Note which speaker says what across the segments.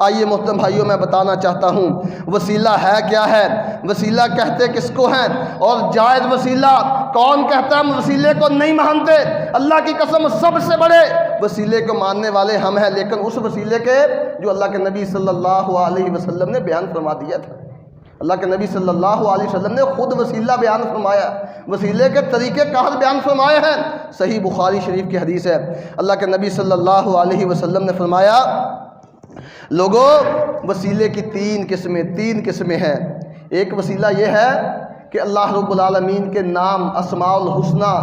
Speaker 1: آئیے محترم بھائیوں، میں بتانا چاہتا ہوں وسیلہ ہے کیا ہے، وسیلہ کہتے کس کو ہیں، اور جائز وسیلہ کون کہتا ہے ہم وسیلے کو نہیں مانتے؟ اللہ کی قسم سب سے بڑے وسیلے کو ماننے والے ہم ہیں، لیکن اس وسیلے کے جو اللہ کے نبی صلی اللہ علیہ وسلم نے بیان فرما دیا تھا۔ اللہ کے نبی صلی اللہ علیہ وسلم نے خود وسیلہ بیان فرمایا، وسیلے کے طریقے کار بیان فرمائے ہیں۔ صحیح بخاری شریف کی حدیث ہے، اللہ کے نبی صلی اللہ علیہ وسلم نے فرمایا لوگوں وسیلے کی تین قسمیں ہیں۔ ایک وسیلہ یہ ہے کہ اللہ رب العالمین کے نام اسماء الحسنہ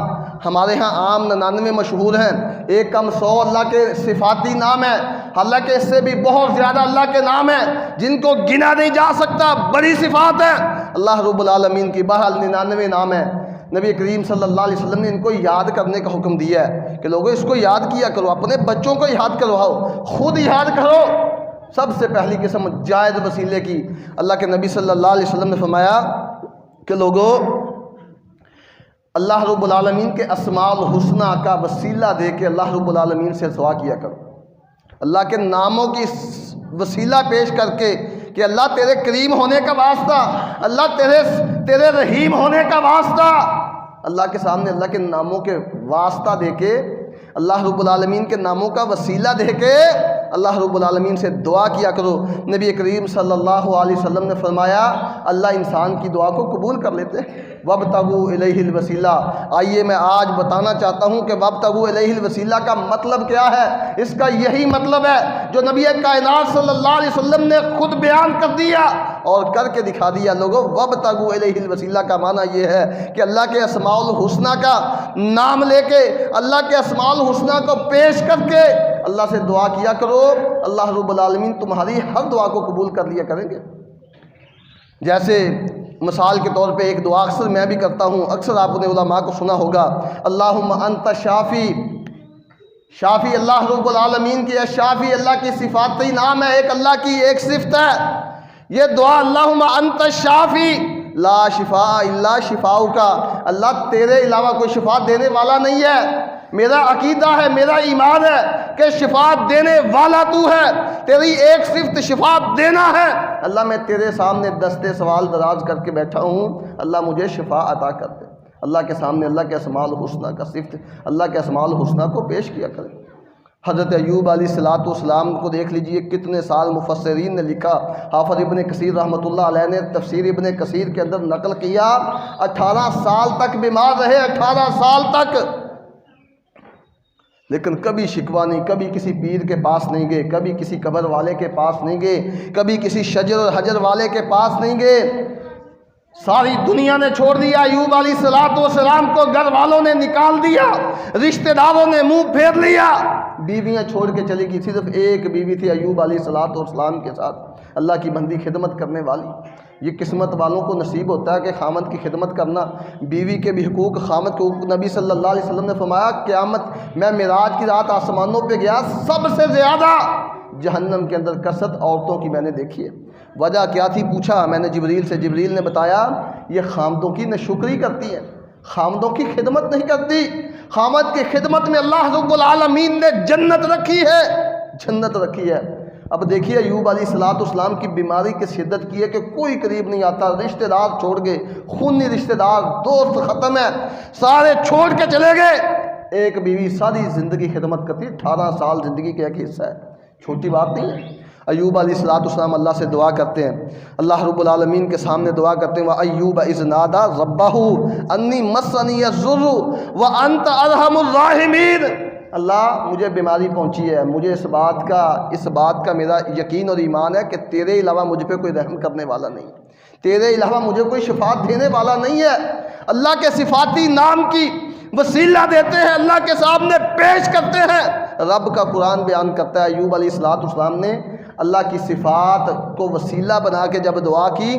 Speaker 1: ہمارے ہاں عام 99 مشہور ہیں، ایک کم 100 اللہ کے صفاتی نام ہیں، حالانکہ اس سے بھی بہت زیادہ اللہ کے نام ہیں جن کو گنا نہیں جا سکتا، بڑی صفات ہیں اللہ رب العالمین کی، بہرحال 99 نام ہیں۔ نبی کریم صلی اللہ علیہ وسلم نے ان کو یاد کرنے کا حکم دیا ہے کہ لوگوں اس کو یاد کیا کرو، اپنے بچوں کو یاد کرواؤ، خود یاد کرو۔ سب سے پہلی قسم جائز وسیلے کی، اللہ کے نبی صلی اللہ علیہ وسلم نے فرمایا کہ لوگوں اللہ رب العالمین کے اسماء الحسنہ کا وسیلہ دے کے اللہ رب العالمین سے دعا کیا کرو، اللہ کے ناموں کی وسیلہ پیش کر کے کہ اللہ تیرے کریم ہونے کا واسطہ، اللہ تیرے رحیم ہونے کا واسطہ، اللہ کے سامنے اللہ کے ناموں کے واسطہ دے کے، اللہ رب العالمین کے ناموں کا وسیلہ دے کے اللہ رب العالمین سے دعا کیا کرو۔ نبی کریم صلی اللہ علیہ وسلم نے فرمایا اللہ انسان کی دعا کو قبول کر لیتے ہیں۔ وابتغوا الیہ الوسیلہ، آئیے میں آج بتانا چاہتا ہوں کہ وابتغوا الیہ الوسیلہ کا مطلب کیا ہے۔ اس کا یہی مطلب ہے جو نبی کائنات صلی اللہ علیہ وسلم نے خود بیان کر دیا اور کر کے دکھا دیا۔ لوگوں وابتغوا الیہ الوسیلہ کا معنی یہ ہے کہ اللہ کے اسماء الحسنہ کا نام لے کے، اللہ کے اسماء الحسنہ کو پیش کر کے اللہ سے دعا کیا کرو، اللہ رب العالمین تمہاری ہر دعا کو قبول کر لیا کریں گے۔ جیسے مثال کے طور پہ ایک دعا اکثر میں بھی کرتا ہوں، اکثر آپ نے علماء کو سنا ہوگا، اللہم انت شافی، شافی اللہ رب العالمین کی ہے، شافی اللہ کی صفاتی نام ہے، ایک اللہ کی ایک صفت ہے۔ یہ دعا اللہم انت شافی لا شفاء الا شفاؤک، اللہ تیرے علاوہ کوئی شفا دینے والا نہیں ہے، میرا عقیدہ ہے، میرا ایمان ہے کہ شفا دینے والا تو ہے، تیری ایک صفت شفا دینا ہے۔ اللہ میں تیرے سامنے دستے سوال دراز کر کے بیٹھا ہوں، اللہ مجھے شفا عطا کر دے۔ اللہ کے سامنے اللہ کے اسماء الحسنہ کا صفت، اللہ کے اسماء الحسنہ کو پیش کیا کریں۔ حضرت ایوب علیہ السلام کو دیکھ لیجئے، کتنے سال مفسرین نے لکھا، حافظ ابن کثیر رحمۃ اللہ علیہ نے تفسیر ابن کثیر کے اندر نقل کیا، 18 سال تک بیمار رہے، 18 سال تک، لیکن کبھی شکوہ نہیں، کبھی کسی پیر کے پاس نہیں گئے، کبھی کسی قبر والے کے پاس نہیں گئے، کبھی کسی شجر اور حجر والے کے پاس نہیں گئے۔ ساری دنیا نے چھوڑ دیا ایوب علیہ السلام کو، گھر والوں نے نکال دیا، رشتہ داروں نے منہ پھیر لیا، بیویاں چھوڑ کے چلی گئی، صرف ایک بیوی تھی ایوب علیہ السلام کے ساتھ، اللہ کی بندی خدمت کرنے والی۔ یہ قسمت والوں کو نصیب ہوتا ہے کہ خامد کی خدمت کرنا، بیوی کے بھی حقوق، خامد کے حقوق۔ نبی صلی اللہ علیہ وسلم نے فرمایا قیامت میں معراج کی رات آسمانوں پہ گیا، سب سے زیادہ جہنم کے اندر کثرت عورتوں کی میں نے دیکھی ہے۔ وجہ کیا تھی پوچھا میں نے جبریل سے، جبریل نے بتایا یہ خامدوں کی ناشکری کرتی ہیں، خامدوں کی خدمت نہیں کرتی۔ خامد کی خدمت میں اللہ رب العالمین نے جنت رکھی ہے، جنت رکھی ہے۔ اب دیکھیے ایوب علیہ السلام کی بیماری کی شدت کی ہے کہ کوئی قریب نہیں آتا، رشتہ دار چھوڑ گئے، خونی رشتہ دار، دوست ختم ہے، سارے چھوڑ کے چلے گئے۔ ایک بیوی ساری زندگی خدمت کرتی، 18 سال زندگی کا ایک حصہ ہے، چھوٹی بات نہیں ہے۔ ایوب علیہ السلام اللہ سے دعا کرتے ہیں، اللہ رب العالمین کے سامنے دعا کرتے ہیں، وَأَيُّوبَ إِذْ نَادَىٰ رَبَّهُ أَنِّي مَسَّنِيَ الضُّرُّ وَأَنْتَ أَرْحَمُ الرَّاحِمِينَ۔ اللہ مجھے بیماری پہنچی ہے، مجھے اس بات کا میرا یقین اور ایمان ہے کہ تیرے علاوہ مجھ پہ کوئی رحم کرنے والا نہیں، تیرے علاوہ مجھے کوئی شفا دینے والا نہیں ہے۔ اللہ کے صفاتی نام کی وسیلہ دیتے ہیں، اللہ کے سامنے پیش کرتے ہیں۔ رب کا قرآن بیان کرتا ہے ایوب علیہ السلام نے اللہ کی صفات کو وسیلہ بنا کے جب دعا کی،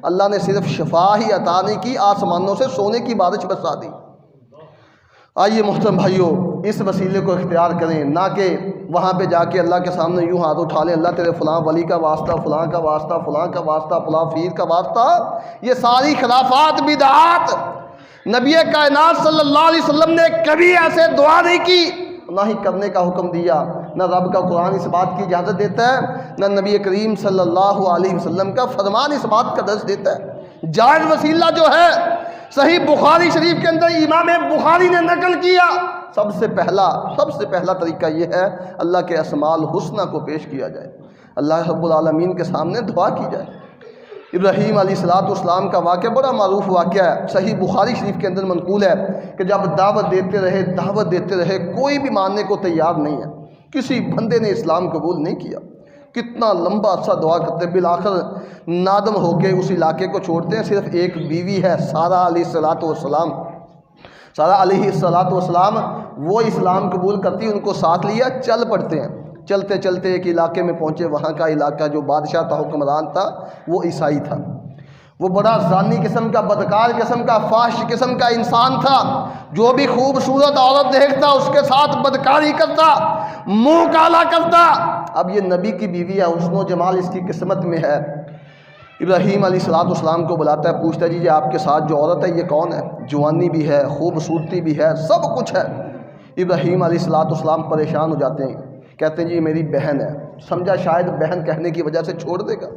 Speaker 1: اللہ نے صرف شفا ہی عطا نہیں کی، آسمانوں سے سونے کی بارش برسا دی۔ آئیے محترم بھائیوں، اس وسیلے کو اختیار کریں، نہ کہ وہاں پہ جا کے اللہ کے سامنے یوں ہاتھ اٹھا لیں، اللہ تیرے فلاں ولی کا واسطہ، فلاں کا واسطہ، فلاں کا واسطہ، فلاں پیر کا واسطہ۔ یہ ساری خرافات، بدعات، نبی کائنات صلی اللہ علیہ وسلم نے کبھی ایسے دعا نہیں کی، نہ ہی کرنے کا حکم دیا۔ نہ رب کا قرآن اس بات کی اجازت دیتا ہے، نہ نبی کریم صلی اللہ علیہ وسلم کا فرمان اس بات کا درس دیتا ہے۔ جائز وسیلہ جو ہے صحیح بخاری شریف کے اندر امام بخاری نے نقل کیا، سب سے پہلا طریقہ یہ ہے اللہ کے اسماء الحسنی کو پیش کیا جائے، اللہ رب العالمین کے سامنے دعا کی جائے۔ ابراہیم علیہ السلام کا واقعہ بڑا معروف واقعہ ہے، صحیح بخاری شریف کے اندر منقول ہے کہ جب دعوت دیتے رہے کوئی بھی ماننے کو تیار نہیں ہے، کسی بندے نے اسلام قبول نہیں کیا، کتنا لمبا عرصہ دعا کرتے، بالآخر نادم ہو کے اس علاقے کو چھوڑتے ہیں۔ صرف ایک بیوی ہے سارہ علیہ السلام، وہ اسلام قبول کرتی، ان کو ساتھ لیا، چل پڑتے ہیں۔ چلتے چلتے ایک علاقے میں پہنچے، وہاں کا علاقہ جو بادشاہ تھا، حکمران تھا، وہ عیسائی تھا، وہ بڑا زانی قسم کا، بدکار قسم کا، فاحش قسم کا انسان تھا، جو بھی خوبصورت عورت دیکھتا اس کے ساتھ بدکاری کرتا، منہ کالا کرتا۔ اب یہ نبی کی بیوی ہے، حسن و جمال اس کی قسمت میں ہے۔ ابراہیم علیہ السلام کو بلاتا ہے، پوچھتا ہے جی آپ کے ساتھ جو عورت ہے یہ کون ہے؟ جوانی بھی ہے، خوبصورتی بھی ہے، سب کچھ ہے۔ ابراہیم علیہ السلام پریشان ہو جاتے ہیں، کہتے ہیں جی میری بہن ہے۔ سمجھا شاید بہن کہنے کی وجہ سے چھوڑ دے گا،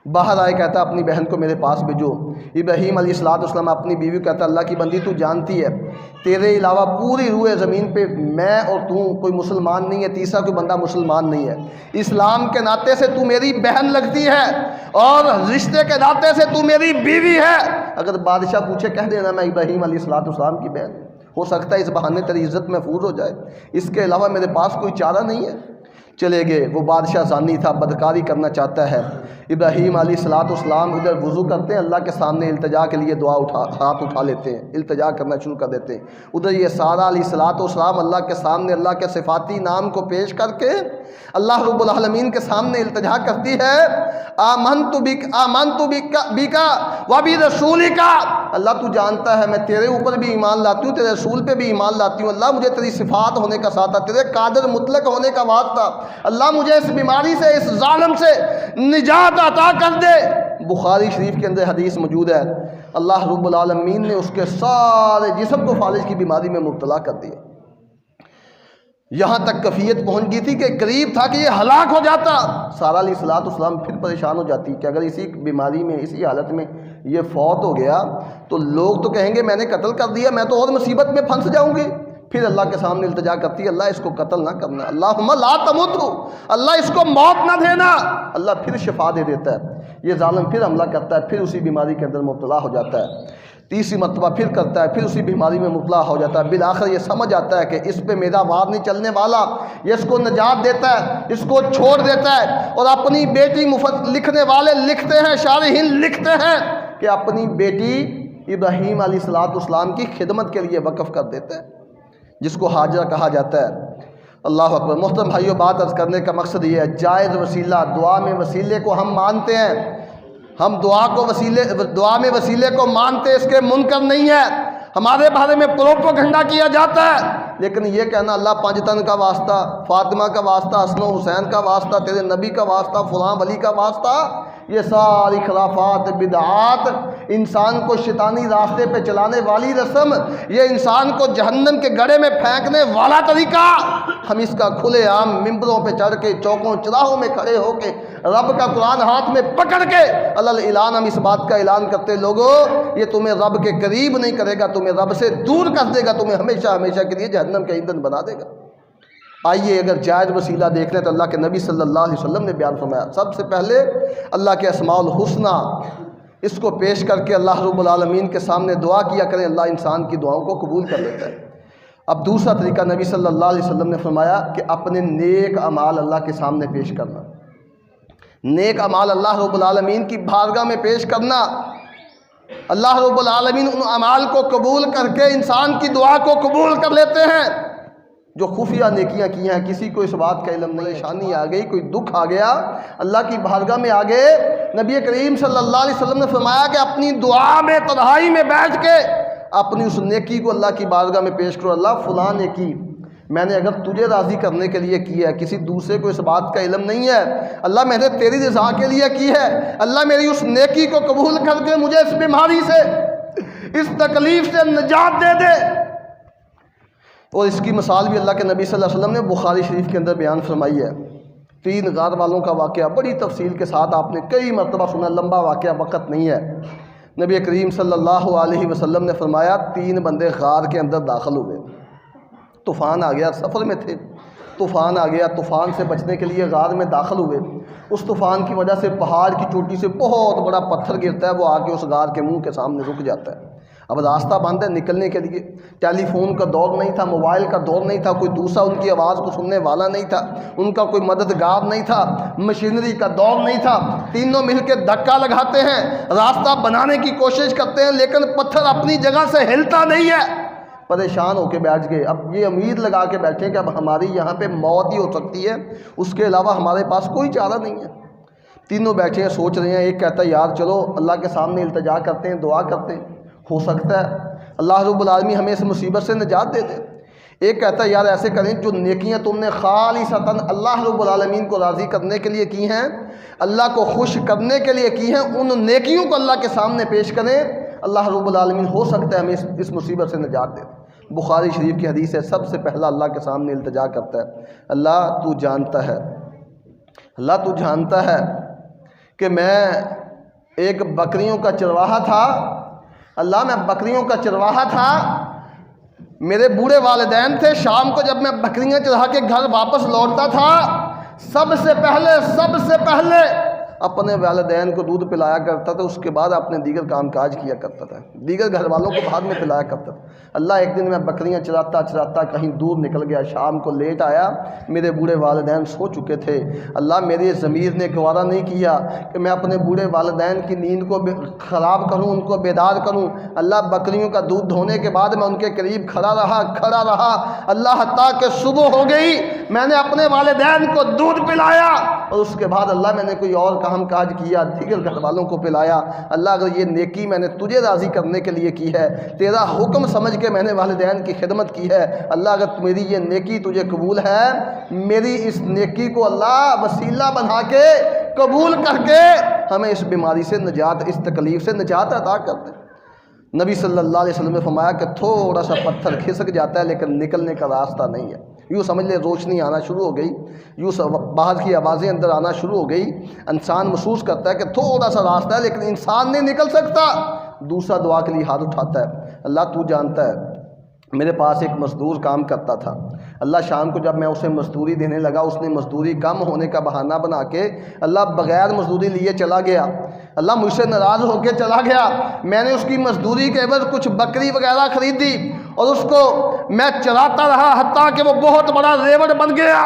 Speaker 1: باہر آئے، کہتا ہے اپنی بہن کو میرے پاس بھیجو۔ ابراہیم علیہ السلام اپنی بیوی کو کہتا ہے اللہ کی بندی تو جانتی ہے تیرے علاوہ پوری روئے زمین پہ میں اور تو کوئی مسلمان نہیں ہے، تیسرا کوئی بندہ مسلمان نہیں ہے، اسلام کے ناطے سے تو میری بہن لگتی ہے اور رشتے کے ناطے سے تو میری بیوی ہے۔ اگر بادشاہ پوچھے کہہ دینا میں ابراہیم علیہ السلام کی بہن، ہو سکتا ہے اس بہانے تیری عزت محفوظ ہو جائے، اس کے علاوہ میرے پاس کوئی چارہ نہیں ہے۔ چلے گئے، وہ بادشاہ زانی تھا، بدکاری کرنا چاہتا ہے۔ ابراہیم علیہ السلام ادھر وضو کرتے ہیں، اللہ کے سامنے التجا کے لیے ہاتھ اٹھا لیتے ہیں، التجا کرنا شروع کر دیتے ہیں۔ ادھر یہ سارہ علیہ السلام اللہ کے سامنے اللہ کے صفاتی نام کو پیش کر کے اللہ رب العالمین کے سامنے التجا کرتی ہے، آمنت بکا وبرسولکا، اللہ تو جانتا ہے میں تیرے اوپر بھی ایمان لاتی ہوں، تیرے رسول پہ بھی ایمان لاتی ہوں، اللہ مجھے تیری صفات ہونے کا ساتھ، تیرے قادر مطلق ہونے کا واسطہ، اللہ مجھے اس بیماری سے، اس ظالم سے نجات عطا کر دے۔ بخاری شریف کے اندر حدیث موجود ہے، اللہ رب العالمین نے اس کے سارے جسم کو فالج کی بیماری میں مبتلا کر دیا، یہاں تک کیفیت پہنچ گئی تھی کہ قریب تھا کہ یہ ہلاک ہو جاتا۔ سارہ علیہ السلام پھر پریشان ہو جاتی کہ اگر اسی بیماری میں، اسی حالت میں یہ فوت ہو گیا تو لوگ تو کہیں گے میں نے قتل کر دیا، میں تو اور مصیبت میں پھنس جاؤں گی۔ پھر اللہ کے سامنے التجا کرتی ہے، اللہ اس کو قتل نہ کرنا، اللہم لا تمت، اللہ اس کو موت نہ دینا۔ اللہ پھر شفا دے دیتا ہے، یہ ظالم پھر حملہ کرتا ہے، پھر اسی بیماری کے اندر مبتلا ہو جاتا ہے، تیسری مرتبہ پھر کرتا ہے، پھر اسی بیماری میں مبتلا ہو جاتا ہے۔ بالآخر یہ سمجھ آتا ہے کہ اس پہ میرا وار نہیں چلنے والا، یہ اس کو نجات دیتا ہے، اس کو چھوڑ دیتا ہے، اور اپنی بیٹی لکھنے والے لکھتے ہیں، شارحین لکھتے ہیں کہ اپنی بیٹی ابراہیم علیہ السلام کی خدمت کے لیے وقف کر دیتا ہے، جس کو حاجرہ کہا جاتا ہے۔ اللہ اکبر۔ محترم بھائیو، بات عرض کرنے کا مقصد یہ ہے، جائز وسیلہ، دعا میں وسیلے کو ہم مانتے ہیں، ہم دعا میں وسیلے کو مانتے، اس کے منکر نہیں ہے، ہمارے بارے میں پروپیگنڈا کیا جاتا ہے، لیکن یہ کہنا اللہ پانچتن کا واسطہ، فاطمہ کا واسطہ، حسن و حسین کا واسطہ، تیرے نبی کا واسطہ، فلاں ولی کا واسطہ، یہ ساری خرافات، بدعات، انسان کو شیطانی راستے پہ چلانے والی رسم، یہ انسان کو جہنم کے گڑھے میں پھینکنے والا طریقہ، ہم اس کا کھلے عام ممبروں پہ چڑھ کے، چوکوں چراہوں میں کھڑے ہو کے، رب کا قرآن ہاتھ میں پکڑ کے اللہ اعلان، ہم اس بات کا اعلان کرتے، لوگوں یہ تمہیں رب کے قریب نہیں کرے گا، تمہیں رب سے دور کر دے گا، تمہیں ہمیشہ ہمیشہ کے لیے جہنم کا ایندھن بنا دے گا۔ آئیے اگر جائز وسیلہ دیکھ لیں تو اللہ کے نبی صلی اللہ علیہ وسلم نے بیان فرمایا، سب سے پہلے اللہ کے اسماء الحسنی، اس کو پیش کر کے اللہ رب العالمین کے سامنے دعا کیا کریں، اللہ انسان کی دعاؤں کو قبول کر لیتا ہے۔ اب دوسرا طریقہ نبی صلی اللہ علیہ وسلم نے فرمایا کہ اپنے نیک اعمال اللہ کے سامنے پیش کرنا، نیک اعمال اللہ رب العالمین کی بارگاہ میں پیش کرنا، اللہ رب العالمین ان اعمال کو قبول کر کے انسان کی دعا کو قبول کر لیتے ہیں۔ جو خفیہ نیکیاں کی ہیں، کسی کو اس بات کا علم نہیں، پریشانی آ گئی، کوئی دکھ آ گیا، اللہ کی بارگاہ میں آگے نبی کریم صلی اللہ علیہ وسلم نے فرمایا کہ اپنی دعا میں تنہائی میں بیٹھ کے اپنی اس نیکی کو اللہ کی بارگاہ میں پیش کرو، اللہ فلاں نیکی میں نے اگر تجھے راضی کرنے کے لیے کی ہے، کسی دوسرے کو اس بات کا علم نہیں ہے، اللہ میں نے تیری رضا کے لیے کی ہے، اللہ میری اس نیکی کو قبول کر کے مجھے اس بیماری سے، اس تکلیف سے نجات دے دے۔ اور اس کی مثال بھی اللہ کے نبی صلی اللہ علیہ وسلم نے بخاری شریف کے اندر بیان فرمائی ہے۔ 3 غار والوں کا واقعہ بڑی تفصیل کے ساتھ آپ نے کئی مرتبہ سنا، لمبا واقعہ، وقت نہیں ہے۔ نبی کریم صلی اللہ علیہ وسلم نے فرمایا 3 بندے غار کے اندر داخل ہوئے، طوفان آ گیا، سفر میں تھے، طوفان آ گیا، طوفان سے بچنے کے لیے غار میں داخل ہوئے۔ اس طوفان کی وجہ سے پہاڑ کی چوٹی سے بہت بڑا پتھر گرتا ہے، وہ آ کے اس غار کے منہ کے سامنے رک جاتا ہے۔ اب راستہ بند ہے نکلنے کے لیے، ٹیلی فون کا دور نہیں تھا، موبائل کا دور نہیں تھا، کوئی دوسرا ان کی آواز کو سننے والا نہیں تھا، ان کا کوئی مددگار نہیں تھا، مشینری کا دور نہیں تھا۔ تینوں مل کے دھکا لگاتے ہیں، راستہ بنانے کی کوشش کرتے ہیں، لیکن پتھر اپنی جگہ سے ہلتا نہیں ہے۔ پریشان ہو کے بیٹھ گئے، اب یہ امید لگا کے بیٹھے کہ اب ہماری یہاں پہ موت ہی ہو سکتی ہے، اس کے علاوہ ہمارے پاس کوئی چارہ نہیں ہے۔ تینوں بیٹھے ہیں، سوچ رہے ہیں۔ ایک کہتا ہے یار چلو اللہ کے سامنے التجا کرتے ہیں، دعا کرتے ہیں، ہو سکتا ہے اللہ رب العالمین ہمیں اس مصیبت سے نجات دے دے۔ ایک کہتا ہے یار ایسے کریں، جو نیکیاں تم نے خالصتاً اللہ رب العالمین کو راضی کرنے کے لیے کی ہیں، اللہ کو خوش کرنے کے لیے کی ہیں، ان نیکیوں کو اللہ کے سامنے پیش کریں، اللہ رب العالمین ہو سکتا ہے ہمیں اس مصیبت سے نجات دے دے۔ بخاری شریف کی حدیث ہے، سب سے پہلا اللہ کے سامنے التجا کرتا ہے، اللہ تو جانتا ہے، اللہ تو جانتا ہے کہ میں ایک بکریوں کا چرواہا تھا، اللہ میں بکریوں کا چرواہا تھا، میرے بوڑھے والدین تھے، شام کو جب میں بکریاں چرا کے گھر واپس لوٹتا تھا، سب سے پہلے اپنے والدین کو دودھ پلایا کرتا تھا، اس کے بعد اپنے دیگر کام کاج کیا کرتا تھا، دیگر گھر والوں کو بعد میں پلایا کرتا تھا۔ اللہ ایک دن میں بکریاں چراتا کہیں دور نکل گیا، شام کو لیٹ آیا، میرے بوڑھے والدین سو چکے تھے۔ اللہ میری ضمیر نے گوارا نہیں کیا کہ میں اپنے بوڑھے والدین کی نیند کو خراب کروں، ان کو بیدار کروں۔ اللہ بکریوں کا دودھ دھونے کے بعد میں ان کے قریب کھڑا رہا اللہ حتیٰ کہ صبح ہو گئی، میں نے اپنے والدین کو دودھ پلایا، اور اس کے بعد اللہ میں نے کوئی اور کام کاج کیا، دیگر گھر والوں کو پلایا۔ اللہ اگر یہ نیکی میں نے تجھے راضی کرنے کے لیے کی ہے، تیرا حکم سمجھ کے میں نے والدین کی خدمت کی ہے، اللہ اگر میری یہ نیکی تجھے قبول ہے، میری اس نیکی کو اللہ وسیلہ بنا کے قبول کر کے ہمیں اس بیماری سے نجات، اس تکلیف سے نجات عطا کر دے۔ نبی صلی اللہ علیہ وسلم نے فرمایا کہ تھوڑا سا پتھر کھسک جاتا ہے لیکن نکلنے کا راستہ نہیں ہے، یوں سمجھ لے روشنی آنا شروع ہو گئی، یوں باہر کی آوازیں اندر آنا شروع ہو گئی، انسان محسوس کرتا ہے کہ تھوڑا سا راستہ ہے لیکن انسان نہیں نکل سکتا۔ دوسرا دعا کے لیے ہاتھ اٹھاتا ہے، اللہ تو جانتا ہے میرے پاس ایک مزدور کام کرتا تھا، اللہ شام کو جب میں اسے مزدوری دینے لگا، اس نے مزدوری کم ہونے کا بہانہ بنا کے اللہ بغیر مزدوری لیے چلا گیا، اللہ مجھ سے ناراض ہو کے چلا گیا۔ میں نے اس کی مزدوری کے عوض کچھ بکری وغیرہ خریدی اور اس کو میں چلاتا رہا حتیٰ کہ وہ بہت بڑا ریوڑ بن گیا۔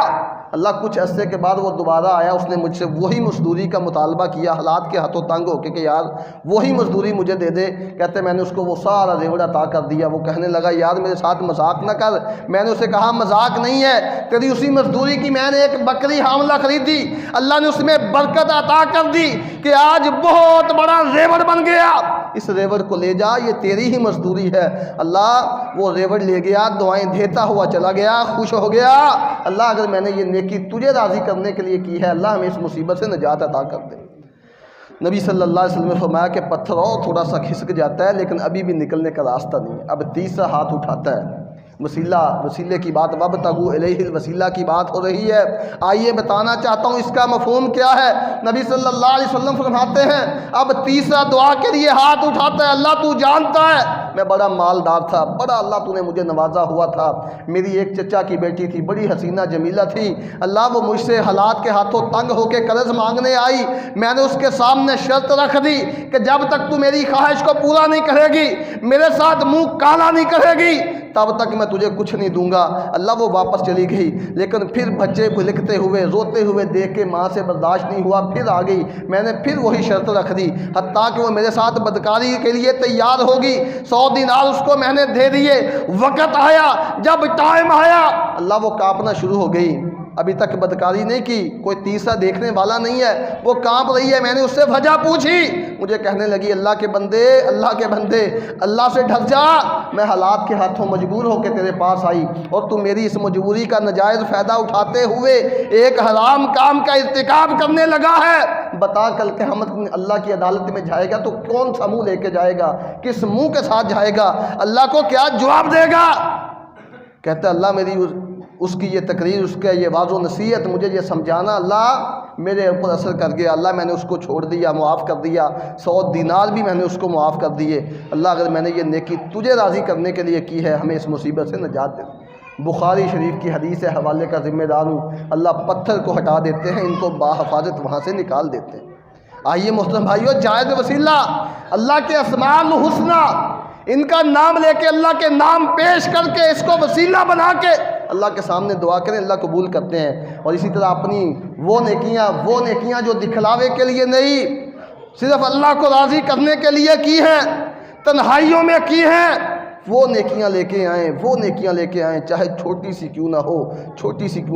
Speaker 1: اللہ کچھ عرصے کے بعد وہ دوبارہ آیا، اس نے مجھ سے وہی مزدوری کا مطالبہ کیا، حالات کے ہاتھوں تنگ ہو کے کہ یار وہی مزدوری مجھے دے دے، کہتے میں نے اس کو وہ سارا ریوڑ عطا کر دیا۔ وہ کہنے لگا یار میرے ساتھ مذاق نہ کر، میں نے اسے کہا مذاق نہیں ہے، تیری اسی مزدوری کی میں نے ایک بکری حاملہ خریدی، اللہ نے اس میں برکت عطا کر دی کہ آج بہت بڑا ریوڑ بن گیا، اس ریوڑ کو لے جا، یہ تیری ہی مزدوری ہے۔ اللہ وہ ریوڑ لے گیا، دعائیں دیتا ہوا چلا گیا، خوش ہو گیا۔ اللہ اگر میں نے یہ نیکی تجھے راضی کرنے کے لیے کی ہے، اللہ ہمیں اس مصیبت سے نجات عطا کر دے۔ نبی صلی اللہ علیہ وسلم نے فرمایا کہ پتھر اور تھوڑا سا کھسک جاتا ہے لیکن ابھی بھی نکلنے کا راستہ نہیں ہے۔ اب تیسرا ہاتھ اٹھاتا ہے، وسیلے کی بات، وابتغوا الیہ الوسیلہ کی بات ہو رہی ہے۔ آئیے بتانا چاہتا ہوں اس کا مفہوم کیا ہے۔ نبی صلی اللہ علیہ وسلم فرماتے ہیں اب تیسرا دعا کے لیے ہاتھ اٹھاتا ہے، اللہ تو جانتا ہے میں بڑا مالدار تھا، بڑا اللہ تو نے مجھے نوازا ہوا تھا، میری ایک چچا کی بیٹی تھی، بڑی حسینہ جمیلہ تھی، اللہ وہ مجھ سے حالات کے ہاتھوں تنگ ہو کے قرض مانگنے آئی، میں نے اس کے سامنے شرط رکھ دی کہ جب تک تو میری خواہش کو پورا نہیں کرے گی، میرے ساتھ منہ کالا نہیں کرے گی، تب تک میں تجھے کچھ نہیں دوں گا۔ اللہ وہ واپس چلی گئی، لیکن پھر بچے بھلکتے ہوئے روتے ہوئے دیکھ کے ماں سے برداشت نہیں ہوا، پھر آ گئی، میں نے پھر وہی شرط رکھ دی، حتیٰ کہ وہ میرے ساتھ بدکاری کے لیے تیار ہوگی، 100 دینار اس کو میں نے دے دیے۔ وقت آیا، جب ٹائم آیا، اللہ وہ کانپنا شروع ہو گئی، ابھی تک بدکاری نہیں کی، کوئی تیسرا دیکھنے والا نہیں ہے، وہ کانپ رہی ہے، میں نے اس سے وجہ پوچھی، مجھے کہنے لگی اللہ کے بندے اللہ سے ڈر جا، میں حالات کے ہاتھوں مجبور ہو کے تیرے پاس آئی اور تو میری اس مجبوری کا ناجائز فائدہ اٹھاتے ہوئے ایک حرام کام کا ارتکاب کرنے لگا ہے، بتا کل قیامت میں اللہ کی عدالت میں جائے گا تو کون سا منہ لے کے جائے گا، کس منہ کے ساتھ جائے گا، اللہ کو کیا جواب دے گا؟ کہتا ہے اللہ میری اس کی یہ تقریر، اس کا یہ واضح و نصیحت، مجھے یہ سمجھانا اللہ میرے اوپر اثر کر گیا، اللہ میں نے اس کو چھوڑ دیا، معاف کر دیا، 100 دینار بھی میں نے اس کو معاف کر دیے، اللہ اگر میں نے یہ نیکی تجھے راضی کرنے کے لیے کی ہے، ہمیں اس مصیبت سے نجات دے۔ بخاری شریف کی حدیث ہے، حوالے کا ذمہ دار ہوں، اللہ پتھر کو ہٹا دیتے ہیں، ان کو باحفاظت وہاں سے نکال دیتے ہیں۔ آئیے محترم بھائیو، جائز وسیلہ اللہ کے اسماء الحسنی، ان کا نام لے کے، اللہ کے نام پیش کر کے، اس کو وسیلہ بنا کے اللہ کے سامنے دعا کریں، اللہ قبول کرتے ہیں۔ اور اسی طرح اپنی وہ نیکیاں جو دکھلاوے کے لیے نہیں، صرف اللہ کو راضی کرنے کے لیے کی ہیں، تنہائیوں میں کی ہیں، وہ نیکیاں لے کے آئیں، چاہے چھوٹی سی کیوں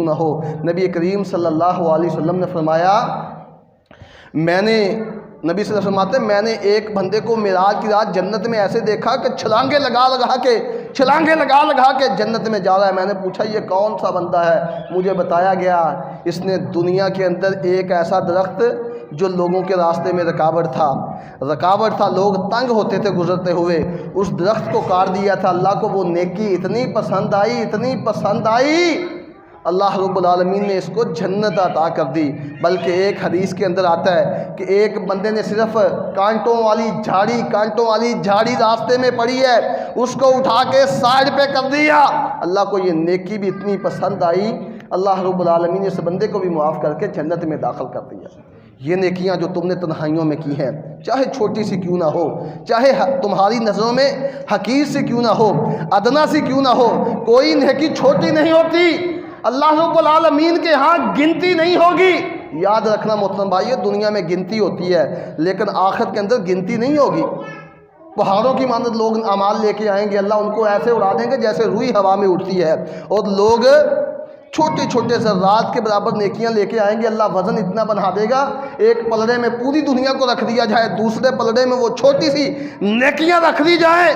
Speaker 1: نہ ہو۔ نبی کریم صلی اللہ علیہ وسلم نے فرمایا، نبی صلی اللہ علیہ وسلم فرماتے ہیں، میں نے ایک بندے کو معراج کی رات جنت میں ایسے دیکھا کہ چھلانگیں لگا کے جنت میں جا رہا ہے۔ میں نے پوچھا یہ کون سا بندہ ہے؟ مجھے بتایا گیا اس نے دنیا کے اندر ایک ایسا درخت جو لوگوں کے راستے میں رکاوٹ تھا، لوگ تنگ ہوتے تھے گزرتے ہوئے، اس درخت کو کاٹ دیا تھا۔ اللہ کو وہ نیکی اتنی پسند آئی، اللہ رب العالمین نے اس کو جنت عطا کر دی۔ بلکہ ایک حدیث کے اندر آتا ہے کہ ایک بندے نے صرف کانٹوں والی جھاڑی راستے میں پڑی ہے، اس کو اٹھا کے سائڈ پہ کر دیا، اللہ کو یہ نیکی بھی اتنی پسند آئی، اللہ رب العالمین نے اس بندے کو بھی معاف کر کے جنت میں داخل کر دیا۔ یہ نیکیاں جو تم نے تنہائیوں میں کی ہیں، چاہے چھوٹی سی کیوں نہ ہو، چاہے تمہاری نظروں میں حقیر سی کیوں نہ ہو، ادنا سی کیوں نہ ہو، کوئی نیکی چھوٹی نہیں ہوتی، اللہ رب العالمین کے ہاں گنتی نہیں ہوگی۔ یاد رکھنا محترم بھائیو، دنیا میں گنتی ہوتی ہے لیکن آخرت کے اندر گنتی نہیں ہوگی۔ پہاڑوں کی مانند لوگ اعمال لے کے آئیں گے، اللہ ان کو ایسے اڑا دیں گے جیسے روئی ہوا میں اڑتی ہے، اور لوگ چھوٹے ذرات کے برابر نیکیاں لے کے آئیں گے، اللہ وزن اتنا بنا دے گا، ایک پلڑے میں پوری دنیا کو رکھ دیا جائے، دوسرے پلڑے میں وہ چھوٹی سی نیکیاں رکھ دی جائیں،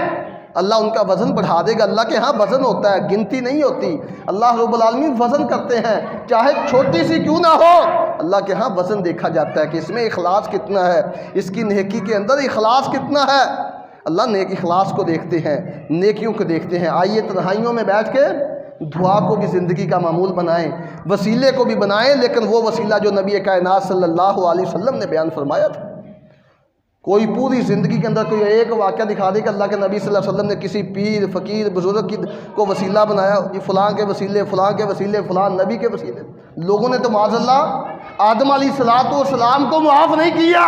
Speaker 1: اللہ ان کا وزن بڑھا دے گا۔ اللہ کے ہاں وزن ہوتا ہے، گنتی نہیں ہوتی۔ اللہ رب العالمین وزن کرتے ہیں، چاہے چھوٹی سی کیوں نہ ہو، اللہ کے ہاں وزن دیکھا جاتا ہے کہ اس میں اخلاص کتنا ہے، اس کی نیکی کے اندر اخلاص کتنا ہے۔ اللہ نیک اخلاص کو دیکھتے ہیں، نیکیوں کو دیکھتے ہیں۔ آئیے تنہائیوں میں بیٹھ کے دعا کو بھی زندگی کا معمول بنائیں، وسیلے کو بھی بنائیں، لیکن وہ وسیلہ جو نبی کائنات صلی اللہ علیہ وسلم نے بیان فرمایا تھا۔ کوئی پوری زندگی کے اندر کوئی ایک واقعہ دکھا دے کہ اللہ کے نبی صلی اللہ علیہ وسلم نے کسی پیر، فقیر، بزرگ کو وسیلہ بنایا، یہ فلاں کے وسیلے، فلاں نبی کے وسیلے۔ لوگوں نے تو معاذ اللہ آدم علیہ السلام کو معاف نہیں کیا۔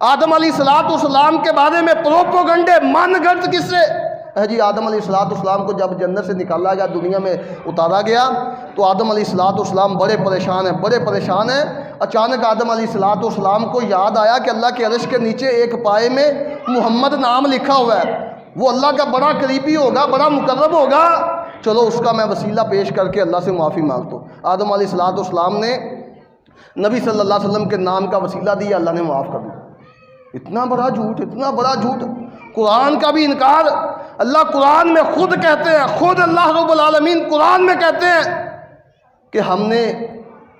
Speaker 1: آدم علیہ السلام کے بارے میں پروپوگنڈے من گھڑت کس سے؟ جی آدم علیہ السلام کو جب جنت سے نکالا گیا، دنیا میں اتارا گیا، تو آدم علیہ السلام بڑے پریشان ہیں۔ اچانک آدم علیہ السلام کو یاد آیا کہ اللہ کے عرش کے نیچے ایک پائے میں محمد نام لکھا ہوا ہے، وہ اللہ کا بڑا قریبی ہوگا، بڑا مقرب ہوگا، چلو اس کا میں وسیلہ پیش کر کے اللہ سے معافی مانگتا ہوں۔ آدم علیہ السلام نے نبی صلی اللہ علیہ وسلم کے نام کا وسیلہ دیا، اللہ نے معاف کر دیا۔ اتنا بڑا جھوٹ، قرآن کا بھی انکار۔ اللہ قرآن میں خود کہتے ہیں، خود اللہ رب العالمین قرآن میں کہتے ہیں کہ ہم نے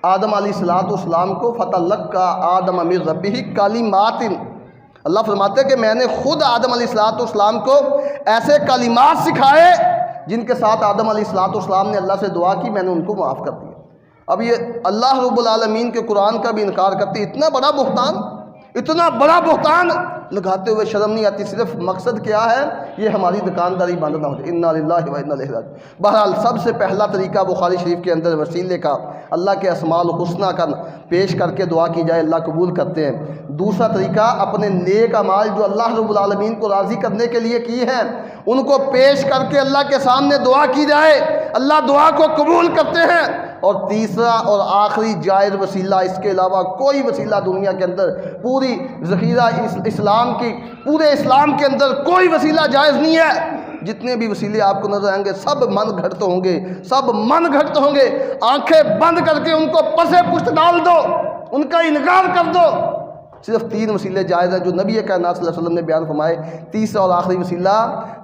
Speaker 1: آدم علیہ السلام کو فَتَلَقَّى آدَمَ مِن رَبِّهِ کَلِمَاتٍ، اللہ فرماتے ہیں کہ میں نے خود آدم علیہ السلام کو ایسے کلمات سکھائے جن کے ساتھ آدم علیہ السلام نے اللہ سے دعا کی، میں نے ان کو معاف کر دیا۔ اب یہ اللہ رب العالمین کے قرآن کا بھی انکار کرتے، اتنا بڑا بہتان لگاتے ہوئے شرم نہیں آتی۔ صرف مقصد کیا ہے؟ یہ ہماری دکانداری بند نہ ہو جائے۔ انا للہ و انا الیہ راجعون۔ بہرحال سب سے پہلا طریقہ بخاری شریف کے اندر وسیلے کا، اللہ کے اسماء الحسنی کا پیش کر کے دعا کی جائے، اللہ قبول کرتے ہیں۔ دوسرا طریقہ، اپنے نیک اعمال جو اللہ رب العالمین کو راضی کرنے کے لیے کی ہیں، ان کو پیش کر کے اللہ کے سامنے دعا کی جائے، اللہ دعا کو قبول کرتے ہیں۔ اور تیسرا اور آخری جائز وسیلہ، اس کے علاوہ کوئی وسیلہ دنیا کے اندر، پوری ذخیرہ پورے اسلام کے اندر کوئی وسیلہ جائز نہیں ہے۔ جتنے بھی وسیلے آپ کو نظر آئیں گے سب من گھڑت ہوں گے، آنکھیں بند کر کے ان کو پسے پشت ڈال دو، ان کا انکار کر دو۔ صرف 3 وسیلے جائز ہیں جو نبی کائنات صلی اللہ علیہ وسلم نے بیان فرمائے۔ تیسرا اور آخری وسیلہ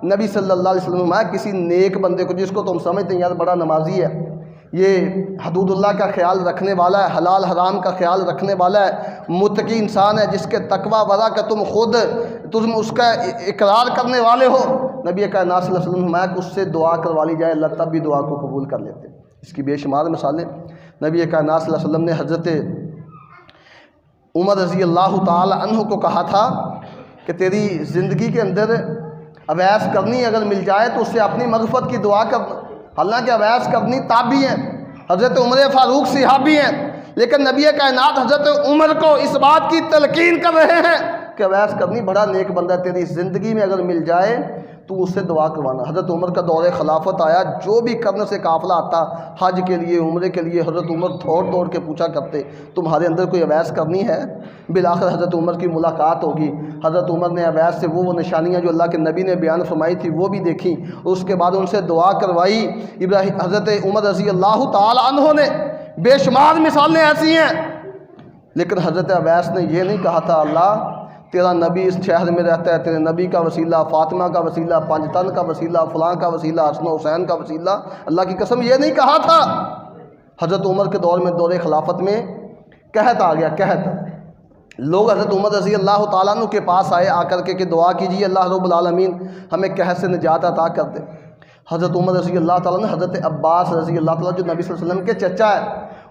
Speaker 1: نبی صلی اللہ علیہ وسلم نے فرمایا، کسی نیک بندے کو، جس کو تم سمجھتے ہیں یار بڑا نمازی ہے، یہ حدود اللہ کا خیال رکھنے والا ہے، حلال حرام کا خیال رکھنے والا ہے، متقی انسان ہے، جس کے تقوی ورع کا تم اس کا اقرار کرنے والے ہو، نبی کائنات صلی اللہ علیہ وسلم نے فرمایا کہ اس سے دعا کروا لی جائے اللہ تب بھی دعا کو قبول کر لیتے۔ اس کی بے شمار مثالیں۔ نبی کائنات صلی اللہ علیہ وسلم نے حضرت عمر رضی اللہ تعالی عنہ کو کہا تھا کہ تیری زندگی کے اندر اویس کرنی اگر مل جائے تو اس سے اپنی مغفرت کی دعا کرنا۔ حالانکہ اویس کرنی تابعی ہیں، حضرت عمر فاروق صحابی ہیں، لیکن نبی کائنات حضرت عمر کو اس بات کی تلقین کر رہے ہیں کہ اویس کرنی بڑا نیک بندہ، تیری زندگی میں اگر مل جائے تو اس سے دعا کروانا۔ حضرت عمر کا دور خلافت آیا، جو بھی کرنے سے قافلہ آتا حج کے لیے عمرے کے لیے، حضرت عمر دوڑ کے پوچھا کرتے تمہارے اندر کوئی اویس کرنی ہے؟ بالآخر حضرت عمر کی ملاقات ہوگی، حضرت عمر نے اویس سے وہ نشانیاں جو اللہ کے نبی نے بیان فرمائی تھی وہ بھی دیکھی، اس کے بعد ان سے دعا کروائی۔ حضرت عمر رضی اللہ تعالی عنہ نے بے شمار مثالیں ایسی ہیں، لیکن حضرت اویس نے یہ نہیں کہا تھا اللہ تیرا نبی اس شہر میں رہتا ہے، تیرے نبی کا وسیلہ، فاطمہ کا وسیلہ، پانچ تن کا وسیلہ، فلاں کا وسیلہ، حسن و حسین کا وسیلہ، اللہ کی قسم یہ نہیں کہا تھا۔ حضرت عمر کے دور میں دور خلافت میں قحط آ گیا، قحط۔ لوگ حضرت عمر رضی اللہ تعالیٰ عنہ کے پاس آئے، آ کر کے کہ دعا کیجیے اللہ رب العالمین ہمیں قحط سے نجات عطا کر دے۔ حضرت عمر رضی اللہ تعالیٰ نے حضرت عباس رضی اللہ تعالیٰ جو نبی صلی اللہ علیہ وسلم کے چچا ہے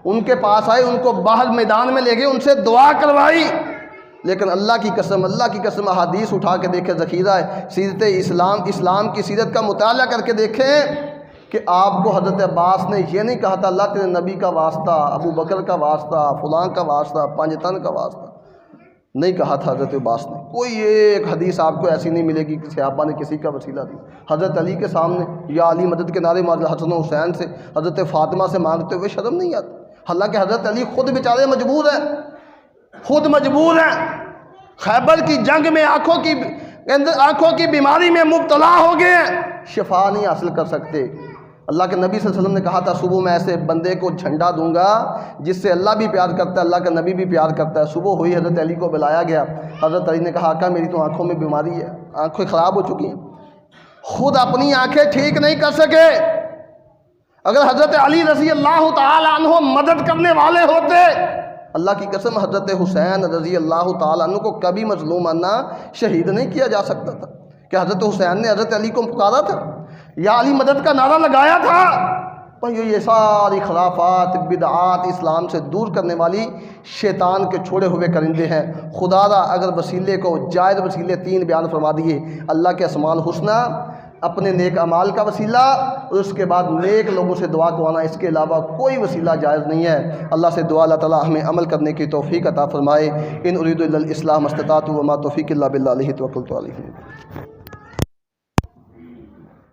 Speaker 1: ان کے پاس آئے، ان کو باہر میدان میں لے گئے، ان سے دعا کروائی۔ لیکن اللہ کی قسم احادیث اٹھا کے دیکھیں، ذخیرہ ہے سیرت اسلام کی سیرت کا مطالعہ کر کے دیکھیں کہ آپ کو حضرت عباس نے یہ نہیں کہا تھا اللہ تیرے نبی کا واسطہ، ابو بکر کا واسطہ، فلاں کا واسطہ، پانچ تن کا واسطہ، نہیں کہا تھا حضرت عباس نے۔ کوئی ایک حدیث آپ کو ایسی نہیں ملے گی کہ صحابہ نے کسی کا وسیلہ دیا۔ حضرت علی کے سامنے یا علی مدد کے نعرے مار حسن و حسین سے، حضرت فاطمہ سے مانگتے ہوئے شرم نہیں آتی، حالانکہ حضرت علی خود بیچارے مجبور ہیں، خود مجبور ہیں، خیبر کی جنگ میں آنکھوں کی بیماری میں مبتلا ہو گئے ہیں، شفا نہیں حاصل کر سکتے۔ اللہ کے نبی صلی اللہ علیہ وسلم نے کہا تھا صبح میں ایسے بندے کو جھنڈا دوں گا جس سے اللہ بھی پیار کرتا ہے، اللہ کا نبی بھی پیار کرتا ہے۔ صبح ہوئی، حضرت علی کو بلایا گیا، حضرت علی نے کہا آقا میری تو آنکھوں میں بیماری ہے، آنکھیں خراب ہو چکی ہیں، خود اپنی آنکھیں ٹھیک نہیں کر سکے۔ اگر حضرت علی رضی اللہ تعالی عنہ مدد کرنے والے ہوتے، اللہ کی قسم حضرت حسین رضی اللہ تعالیٰ عنہ کو کبھی مظلومانہ شہید نہیں کیا جا سکتا تھا۔ کہ حضرت حسین نے حضرت علی کو پکارا تھا یا علی مدد کا نعرہ لگایا تھا؟ پر یہ ساری خرافات بدعات اسلام سے دور کرنے والی شیطان کے چھوڑے ہوئے کرندے ہیں۔ خدا را اگر وسیلے کو جائز وسیلے 3 بیان فرما دیے، اللہ کے اسماء الحسنی، اپنے نیک اعمال کا وسیلہ، اور اس کے بعد نیک لوگوں سے دعا کروانا، اس کے علاوہ کوئی وسیلہ جائز نہیں ہے۔ اللہ سے دعا اللہ تعالیٰ ہمیں عمل کرنے کی توفیق عطا فرمائے۔ ان اريد الا الاصلاح ما استطعت وما توفیقی الا باللہ علیہ توکلت علیہ۔